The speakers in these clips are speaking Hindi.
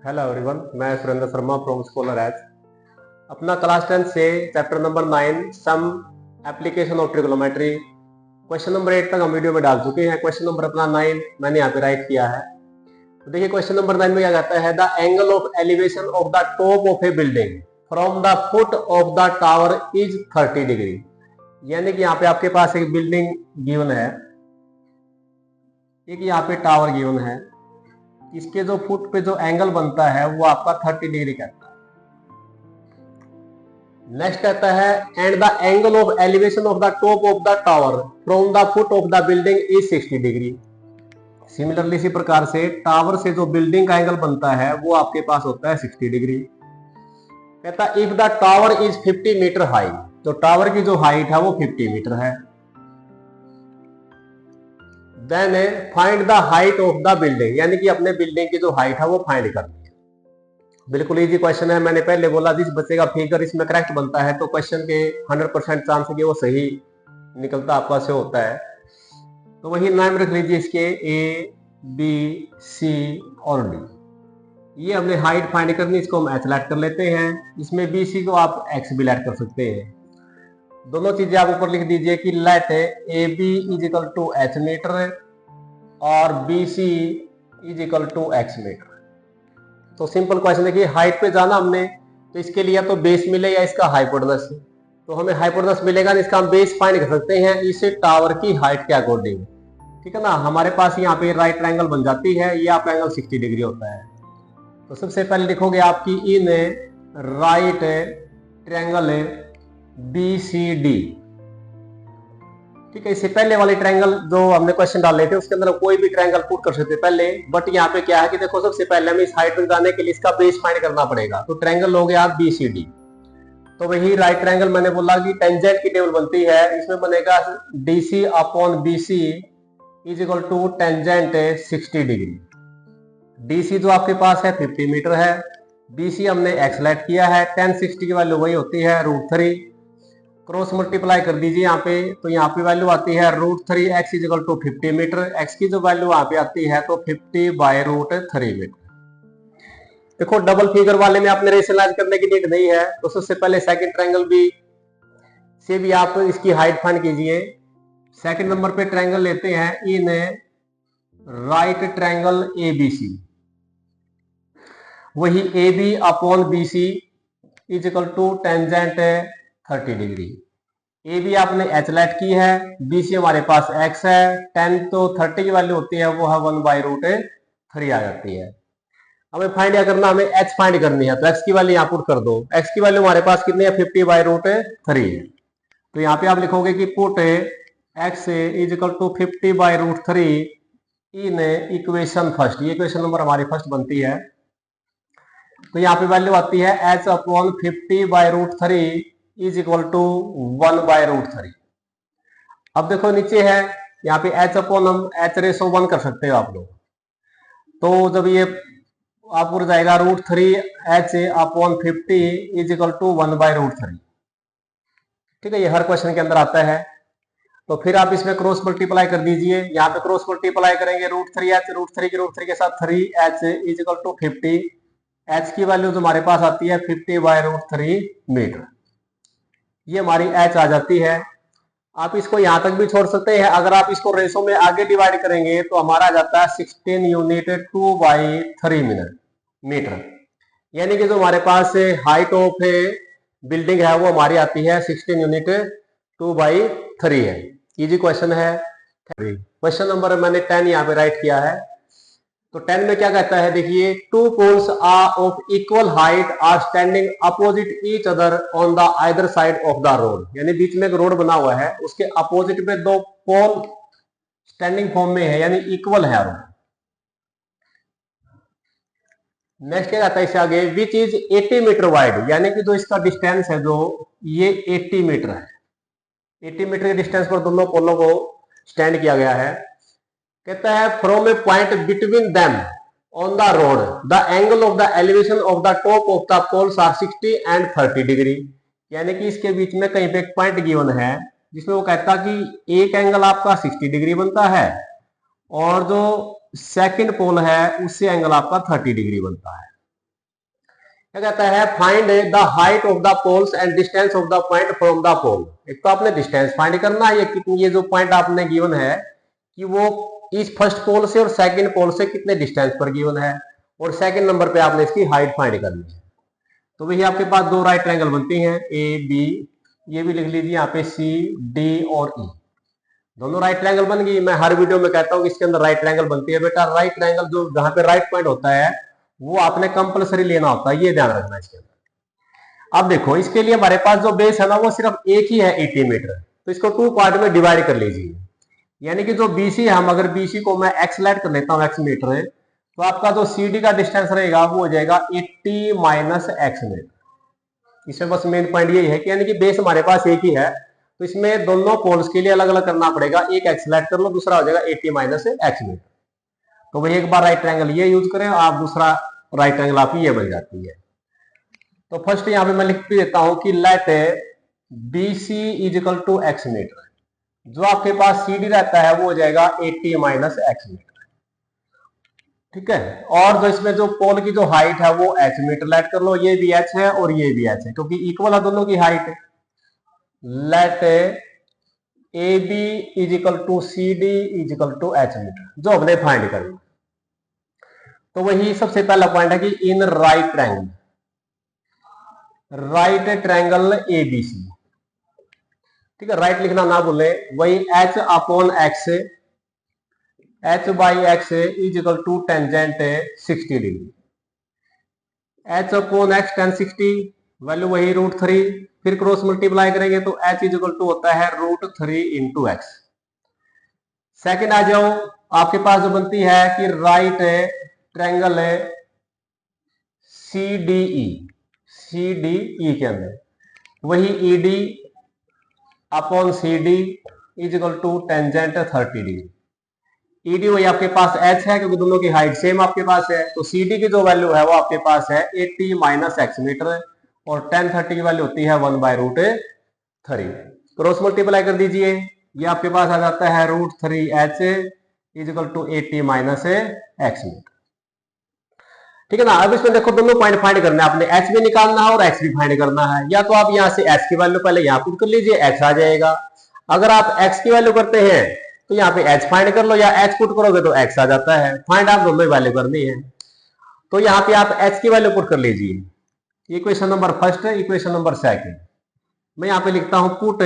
हेलो एवरीवन, मैं Surendra Sharma from Scholar Edge. अपना क्लास 10 से chapter number 9 some application of trigonometry question number 8 तक हम वीडियो में डाल चुके हैं। क्वेश्चन नंबर अपना 9 मैंने यहाँ पे राइट किया है। तो देखिए क्वेश्चन नंबर 9 में क्या कहता है, the angle of elevation of the top of A building from the foot of the tower is 30 degree. यानी कि यहाँ पे आपके पास एक बिल्डिंग गिवन है, एक यहाँ पे टावर गिवन है, इसके जो फुट पे जो एंगल बनता है वो आपका 30 डिग्री कहता है। नेक्स्ट कहता है and the angle of elevation of the top of the tower from the foot of the building is 60 degree. Similarly इसी प्रकार से टावर से जो बिल्डिंग का एंगल बनता है वो आपके पास होता है 60 डिग्री। कहता है if the tower is 50 metre high, तो टावर की जो हाइट है वो 50 मीटर है। Then find the height of the building, यानी कि अपने बिल्डिंग की जो हाइट है वो फाइंड करनी है। बिल्कुल इजी क्वेश्चन है। मैंने पहले बोला जिस बच्चे का फिगर इसमें करेक्ट बनता है तो क्वेश्चन के 100% चांस है कि वो सही निकलता आपका से होता है। तो वही नाम रख लीजिए इसके ए बी सी और डी। ये हमने हाइट फाइंड करनी, इसको हम एच लेट कर लेते हैं। इसमें बी सी को आप एक्स भी लेट कर सकते हैं। दोनों चीजें आप ऊपर लिख दीजिए कि let A B is equal to H metre और B C is equal to x metre. तो सिंपल क्वेश्चन देखिए, हाइट पे जाना हमने, तो इसके लिए या तो बेस मिले या इसका हाइपोटेनस। तो हमें हाइपोटेनस मिलेगा, इसका हम बेस फाइंड कर सकते हैं इस टावर की हाइट के अकॉर्डिंग। ठीक है ना, हमारे पास यहाँ पे राइट ट्रायंगल बन जाती है, ये आपका एंगल 60 डिग्री होता है। तो सबसे पहले लिखोगे आपकी in right triangle B C D. ठीक है, इससे पहले वाले ट्रायंगल जो हमने क्वेश्चन डाले थे उसके अंदर कोई भी ट्रायंगल पुट कर सकते पहले, बट यहाँ पे क्या है कि देखो सबसे पहले हमें इस हाइट तक जाने के लिए इसका बेस फाइंड करना पड़ेगा। तो ट्रायंगल हो गया बी सी डी। तो वही राइट ट्रायंगल मैंने बोला कि टेंजेंट की टेबल बनती है, इसमें बनेगा D C upon B C is equal to tangent 60 degree. D C जो आपके पास है 50 मीटर है, बी सी हमने एक्स लेट किया है, 1060 की वैल्यू वही होती है √3। क्रॉस मल्टीप्लाई कर दीजिए यहाँ पे, तो यहाँ पे वैल्यू आती है √3 x is equal to 50 metre. X की जो वैल्यू यहाँ पे आती है तो 50/√3 मीटर। देखो डबल फिगर वाले में आपने रेशनलाइज करने की नीड नहीं है, तो सबसे पहले सेकंड ट्रायंगल भी से भी आप इसकी हाइट फाइंड कीजिए। सेकंड नंबर पे ट्रायंगल लेते हैं in right triangle A B C. वही A B upon B C is equal to tangent 30 degree. A B आपने एच लेट की है, बी सी हमारे पास एक्स है, 10 तो 30 की वैल्यू होती है वो है 1/√3 आ जाती है। हमें फाइंड क्या करना, हमें एच फाइंड करनी है, तो एक्स की वैल्यू यहाँ पुट कर दो। एक्स की वैल्यू हमारे पास कितनी है 50/√3 है। तो यहाँ पे आप लिखोगे कि put x is equal to 50/√3 in equation first. ये इक्वेशन नंबर हमारी फर्स्ट बनती है। तो यहाँ पे वैल्यू आती है h upon 50/√3 is equal to 1/√3। अब देखो नीचे है यहाँ पे एच अपॉन हम एच रेशो 1 कर सकते हो आप लोग। तो जब ये आप उड़ जाएगा √3 h upon 50 is equal to 1/√3। ठीक है, ये हर क्वेश्चन के अंदर आता है। तो फिर आप इसमें क्रॉस मल्टीप्लाई कर दीजिए। यहाँ पे क्रॉस मल्टीप्लाई करेंगे √3 एच, √3 के साथ 3 h is equal to 50। H की वैल्यू जो हमारे पास आती है 50/√3 मीटर। ये हमारी एच आ जाती है। आप इसको यहां तक भी छोड़ सकते हैं। अगर आप इसको रेशो में आगे डिवाइड करेंगे तो हमारा आ जाता है 16 यूनिट 2/3 मीटर। यानी कि जो हमारे पास हाइट ऑफ बिल्डिंग है वो हमारी आती है 16 यूनिट 2/3 है। इजी क्वेश्चन है। क्वेश्चन नंबर मैंने 10 यहाँ पे राइट किया है। तो 10 में क्या कहता है, देखिए two poles are of equal height are standing opposite each other on the either side of the road. यानी बीच में एक रोड बना हुआ है, उसके अपोजिट में दो पोल स्टैंडिंग फॉर्म में है, यानी इक्वल है रोड। नेक्स्ट क्या कहता है इससे आगे, विच इज 80 मीटर वाइड। यानी कि जो इसका डिस्टेंस है जो ये 80 मीटर है। 80 मीटर के डिस्टेंस पर दोनों पोलों को स्टैंड किया गया है। कहता है from a point between them on the road the angle of the elevation of the top of the poles are 60 and 30 degree. यानी कि इसके बीच में कहीं पे एक पॉइंट गिवन है जिसमें वो कहता कि एक एंगल आपका 60 डिग्री बनता है और जो सेकंड पोल है उससे एंगल आपका 30 डिग्री बनता है। क्या कहता है, find the height of the poles and distance of the point from the pole. एक तो आपने डिस्टेंस फाइंड करना है, ये जो पॉइंट आपने गिवन है कि वो इस फर्स्ट पोल से और सेकंड पोल से कितने डिस्टेंस पर गिवन है, और सेकंड नंबर पे आपने इसकी हाइट फाइंड करनी है। तो वही आपके पास दो राइट ट्रायंगल बनती हैं, ए बी, ये भी लिख लीजिए यहाँ पे सी डी और ई, दोनों राइट ट्रायंगल बन गई। मैं हर वीडियो में कहता हूँ कि इसके अंदर राइट ट्रायंगल बनती है बेटा। राइट ट्रायंगल जो जहां पे राइट पॉइंट होता है वो आपने कंपलसरी लेना होता है, ये ध्यान रखना इसके अंदर। अब देखो इसके लिए हमारे पास जो बेस है ना वो सिर्फ एक ही है 80 मीटर, तो इसको 2 पार्ट में डिवाइड कर लीजिए। यानी कि जो बीसी है, हम अगर बीसी को मैं एक्स लेट कर लेता हूँ एक्स मीटर है, तो आपका जो सीडी का डिस्टेंस रहेगा वो हो जाएगा 80 माइनस एक्स मीटर। इसमें बस मेन पॉइंट यही है कि यानी कि बेस हमारे पास एक ही है, तो इसमें दोनों पोल्स के लिए अलग अलग करना पड़ेगा, एक एक्स लेट कर लो, दूसरा हो जाएगा 80 माइनस एक्स मीटर। तो वही एक बार राइट ट्रायंगल ये यूज करें, आप दूसरा राइट ट्रायंगल आपकी ये बन जाती है। तो फर्स्ट यहाँ पे मैं लिख भी देता हूं कि let B C is equal to x metre, जो आपके पास सी डी रहता है वो हो जाएगा 80 माइनस एक्स मीटर, ठीक है। और जो इसमें जो पोल की जो हाइट है वो एच मीटर लेट कर लो, ये भी एच है और ये भी एच है क्योंकि इक्वल है दोनों की height. Let A B is equal to C D is equal to H metre, जो हमने फाइंड करना। तो वही सबसे पहला पॉइंट है कि in right triangle, right triangle ABC, ठीक है, राइट लिखना ना भूले। वही h upon x, h by x is equal to tangent 60 degree, h upon x tan 60 value वही √3, फिर क्रॉस मल्टीप्लाई करेंगे तो एच इज इक्वल टू होता है √3 इंटू एक्स। सेकेंड आ जाओ, आपके पास जो बनती है कि right triangle C D E के अंदर वही E D upon C D is equal to tangent 30 degree. E D वही आपके पास एच है क्योंकि दोनों की हाइट सेम आपके पास है, तो सी डी की जो वैल्यू है वो आपके पास है 80 माइनस एक्स मीटर, और tan 30 की वैल्यू होती है 1/√3। क्रॉस मल्टीप्लाई कर दीजिए, ये आपके पास आ जाता है √3h is equal to 80 minus x metre, ठीक है ना। अब इसमें देखो दोनों पॉइंट फाइंड करना है, आपने एच भी निकालना है और एक्स भी फाइंड करना है। या तो आप यहाँ से एच की वैल्यू पहले यहाँ पुट कर लीजिए, एक्स आ जाएगा। अगर आप एक्स की वैल्यू करते हैं तो यहाँ पे एच फाइंड कर लो, या एच पुट करोगे तो एक्स आ जाता है। फाइंड आप दोनों वैल्यू करनी है, तो यहाँ पे आप एच की वैल्यू पुट कर लीजिए। इक्वेशन नंबर फर्स्ट है, इक्वेशन नंबर सेकंड मैं यहाँ पे लिखता हूं put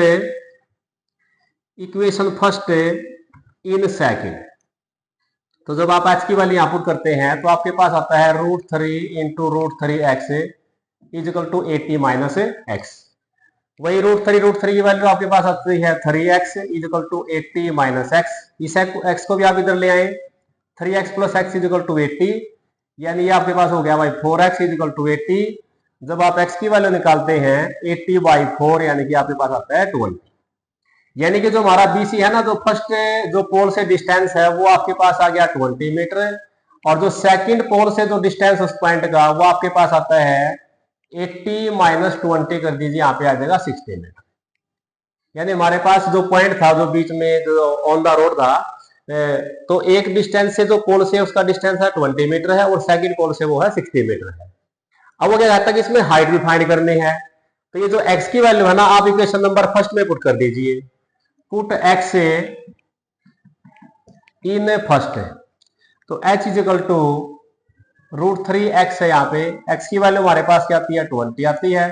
equation first in second. तो जब आप एच की वैल्यू यहाँ पुट करते हैं तो आपके पास आता है √3 into √3x is equal to 80 minus x. वही √3 की वैल्यू आपके पास आती है 3x is equal to 80 minus x. इस एक्स को भी आप इधर ले आए, 3x plus x is equal to 80, यानी ये आपके पास हो गया भाई 4x इज इक्वल टू 80। जब आप x की वैल्यू निकालते हैं 80/4 यानी कि आपके पास आता है 20। यानी कि जो हमारा BC है ना, जो फर्स्ट जो पोल से डिस्टेंस है वो आपके पास आ गया 20 मीटर, और जो सेकंड पोल से जो डिस्टेंस उस पॉइंट का वो आपके पास आता है 80 माइनस 20 कर दीजिए, यहाँ पे आ जाएगा 60 मीटर। यानी हमारे पास जो पॉइंट था जो बीच में जो ऑन द रोड था, तो एक डिस्टेंस से जो पोल से उसका डिस्टेंस है 20 मीटर है, और सेकंड पोल से वो है 60 मीटर है। अब वो क्या कहता है कि इसमें हाइट भी फाइंड करनी है, तो ये जो x की वैल्यू है ना आप इक्वेशन नंबर फर्स्ट में पुट कर दीजिए, पुट x इन फर्स्ट है, तो h is equal to √3x है। यहाँ पे x की वैल्यू हमारे पास क्या आती है 20 आती है,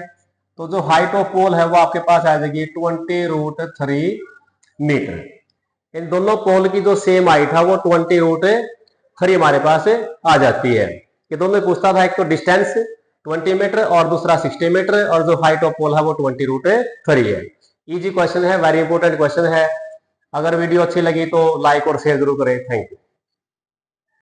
तो जो हाइट ऑफ पोल है वो आपके पास आ जाएगी 20√3 मीटर। इन दोनों पोल की जो सेम हाइट है वो 20√3 हमारे पास आ जाती है। ये दोनों पूछता था, एक तो डिस्टेंस 20 मीटर और दूसरा 60 मीटर, और जो हाइट ऑफ पोल है वो 20√3 है। इजी क्वेश्चन है, वेरी इंपॉर्टेंट क्वेश्चन है। अगर वीडियो अच्छी लगी तो लाइक और शेयर जरूर करें। Thank you.